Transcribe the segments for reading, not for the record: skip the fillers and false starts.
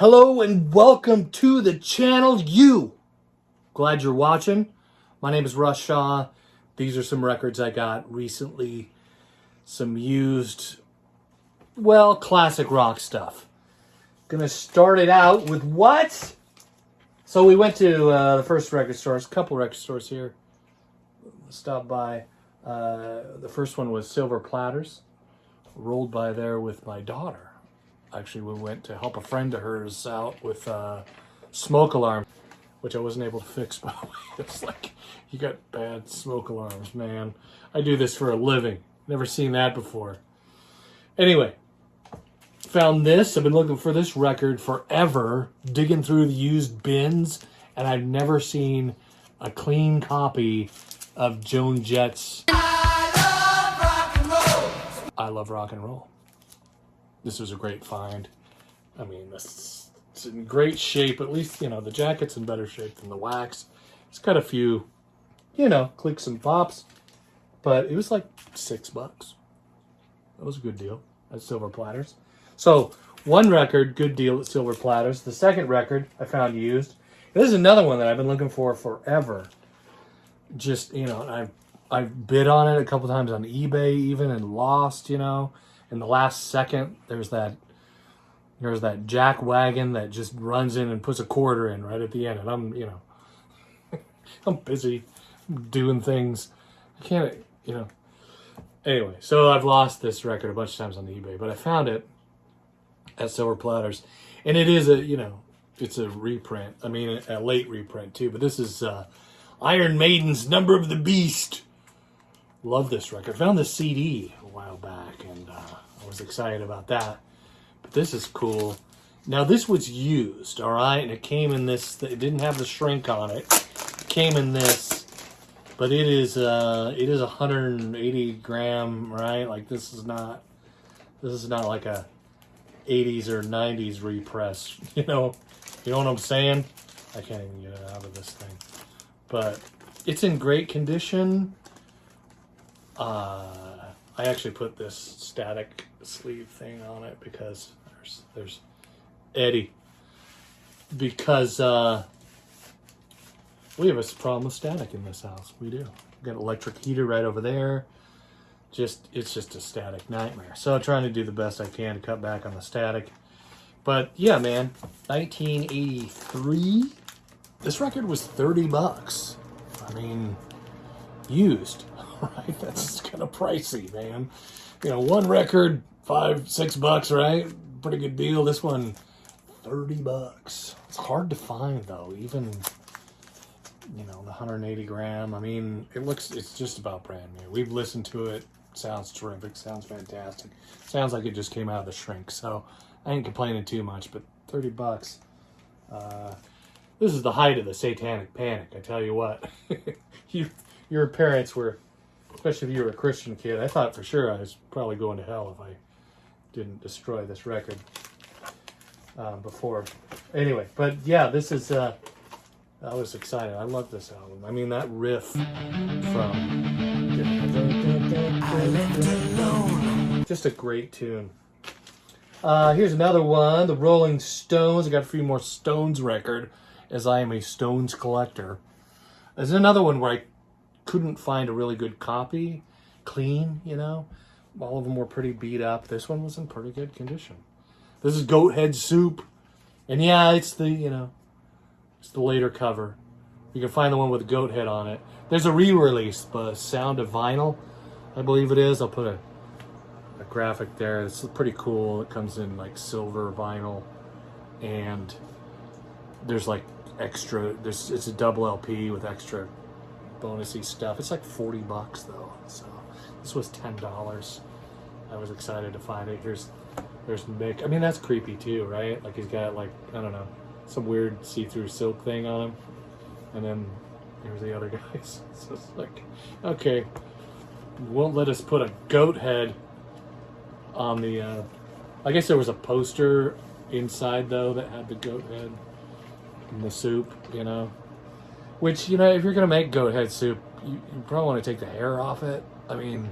Hello and welcome to the channel. Glad you're watching. My name is Russ Shaw. These are some records I got recently. Some used, classic rock stuff. Gonna start it out with what? So we went to the first record stores, a couple record stores here. Stopped by. The first one was Silver Platters. Rolled by there with my daughter. Actually, we went to help a friend of hers out with smoke alarm, which I wasn't able to fix, by the way. It's like, you got bad smoke alarms, man. I do this for a living. Never seen that before. Anyway, found this. I've been looking for this record forever, digging through the used bins, and I've never seen a clean copy of Joan Jett's I Love Rock and Roll. This was a great find. I mean, it's in great shape. At least, the jacket's in better shape than the wax. It's got a few, clicks and pops. But it was like $6. That was a good deal at Silver Platters. So, one record, good deal at Silver Platters. The second record I found used. This is another one that I've been looking for forever. Just, I've bid on it a couple times on eBay even and lost, In the last second, there's that jack wagon that just runs in and puts a quarter in right at the end. And I'm, I'm busy doing things. I can't, Anyway, so I've lost this record a bunch of times on eBay, but I found it at Silver Platters. And it is it's a reprint. I mean, a late reprint too. But this is Iron Maiden's Number of the Beast. Love this record. Found this CD a while back, and I was excited about that. But this is cool. Now, this was used, all right? And it came in this. It didn't have the shrink on it. It came in this, but it is 180 gram, right? Like this is not like a 80s or 90s repress. You know what I'm saying? I can't even get it out of this thing, but it's in great condition. I actually put this static sleeve thing on it because there's Eddie. Because we have a problem with static in this house. We do. We've got an electric heater right over there. It's just a static nightmare. So I'm trying to do the best I can to cut back on the static. But yeah, man, 1983. This record was $30. I mean, used. Right, that's kind of pricey, man. One record, $5-6, right? Pretty good deal. This one, $30. It's hard to find though. Even the 180 gram. I mean, it's just about brand new. We've listened to it. Sounds terrific. Sounds fantastic. Sounds like it just came out of the shrink. So I ain't complaining too much. But $30. This is the height of the satanic panic. I tell you what. Your parents were. Especially if you were a Christian kid. I thought for sure I was probably going to hell if I didn't destroy this record before. Anyway, but yeah, this is, I was excited. I love this album. I mean, that riff from... Just a great tune. Here's another one, the Rolling Stones. I got a few more Stones record, as I am a Stones collector. There's another one where I couldn't find a really good copy, clean, all of them were pretty beat up. This one was in pretty good condition. This is Goat Head Soup, and yeah, it's the it's the later cover. You can find the one with the goat head on it. There's a re-release, but Sound of Vinyl, I believe it is. I'll put a graphic there. It's pretty cool. It comes in like silver vinyl, and there's like extra. It's a double LP with extra bonusy stuff. It's like $40 though. So this was $10. I was excited to find it. There's Mick. I mean, that's creepy too, right? Like he's got like, I don't know, some weird see-through silk thing on him. And then here's the other guys. So it's like, okay, won't let us put a goat head on the, I guess there was a poster inside though that had the goat head in the soup, Which, if you're going to make goat head soup, you probably want to take the hair off it. I mean,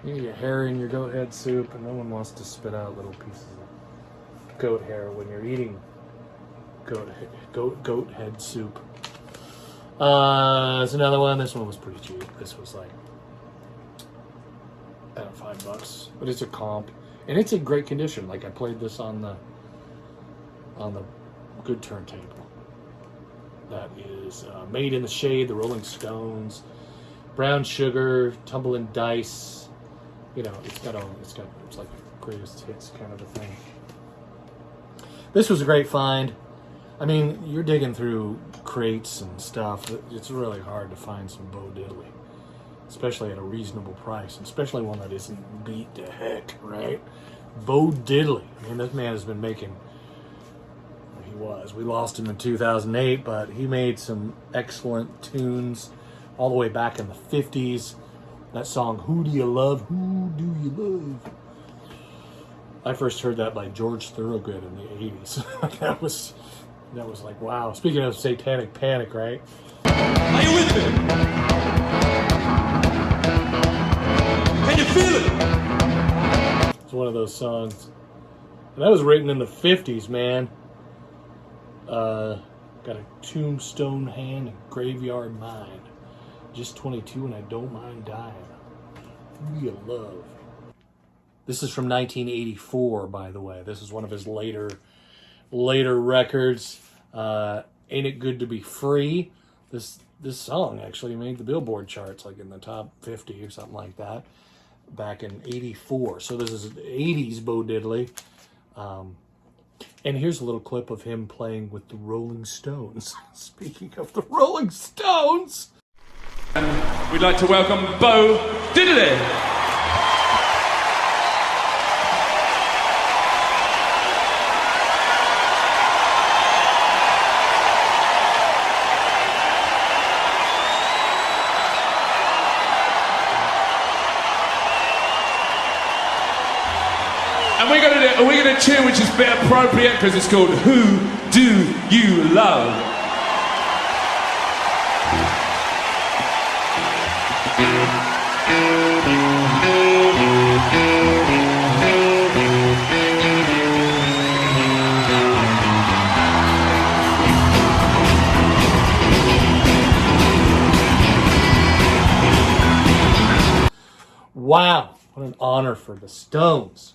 you get hair in your goat head soup, and no one wants to spit out little pieces of goat hair when you're eating goat head soup. There's another one. This one was pretty cheap. This was like, I don't know, $5, but it's a comp, and it's in great condition. Like I played this on the good turntable. That is Made in the Shade, the Rolling Stones, Brown Sugar, Tumbling Dice. You know, it's like greatest hits kind of a thing. This was a great find. I mean, you're digging through crates and stuff. It's really hard to find some Bo Diddley, especially at a reasonable price, and especially one that isn't beat to heck, right? Bo Diddley. I mean, this man has been making. We lost him in 2008, but he made some excellent tunes all the way back in the 50s. That song, Who Do You Love? Who Do You Love? I first heard that by George Thorogood in the 80s. that was like, wow. Speaking of Satanic Panic, right? Are you with me? Can you feel it? It's one of those songs. And that was written in the 50s, man. Got a tombstone hand and graveyard mind. Just 22 and I don't mind dying. Who do you love? This is from 1984, by the way. This is one of his later records. Ain't It Good to Be Free? This song actually made the Billboard charts, like in the top 50 or something like that, back in 84. So this is 80s Bo Diddley. And here's a little clip of him playing with the Rolling Stones. Speaking of the Rolling Stones. And we'd like to welcome Bo Diddley. And we're gonna tune, which is a bit appropriate because it's called Who Do You Love? Wow, what an honor for the Stones.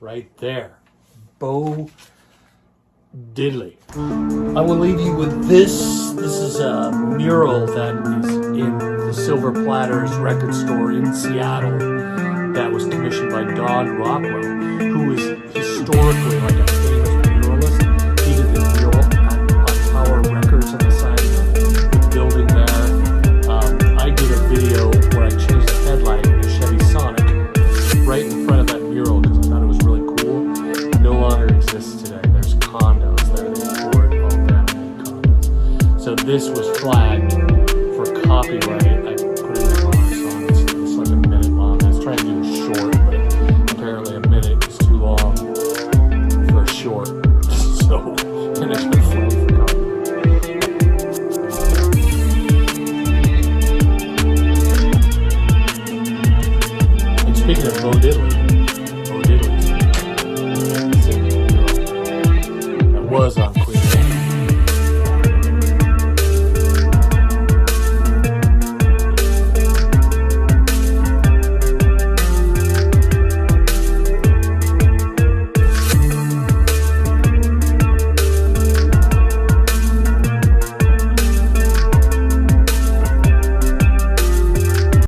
Right there. Bo Diddley. I will leave you with this. This is a mural that is in the Silver Platters record store in Seattle that was commissioned by Don Rockwell, who is historically like a famous muralist. He did the mural on Tower Records on the side of the building there. I did a video where I changed the headlight in a Chevy Sonic right in front of that mural because I thought it was really cool. It no longer exists today. There's condos there. They poured all down in condos. So this was flagged for copyright. I put it in a long song. It's like a minute long. I was trying to do it short, but apparently a minute is too long for a short. So, and it's been flagged for copyright. And speaking of Bo Diddley, that was on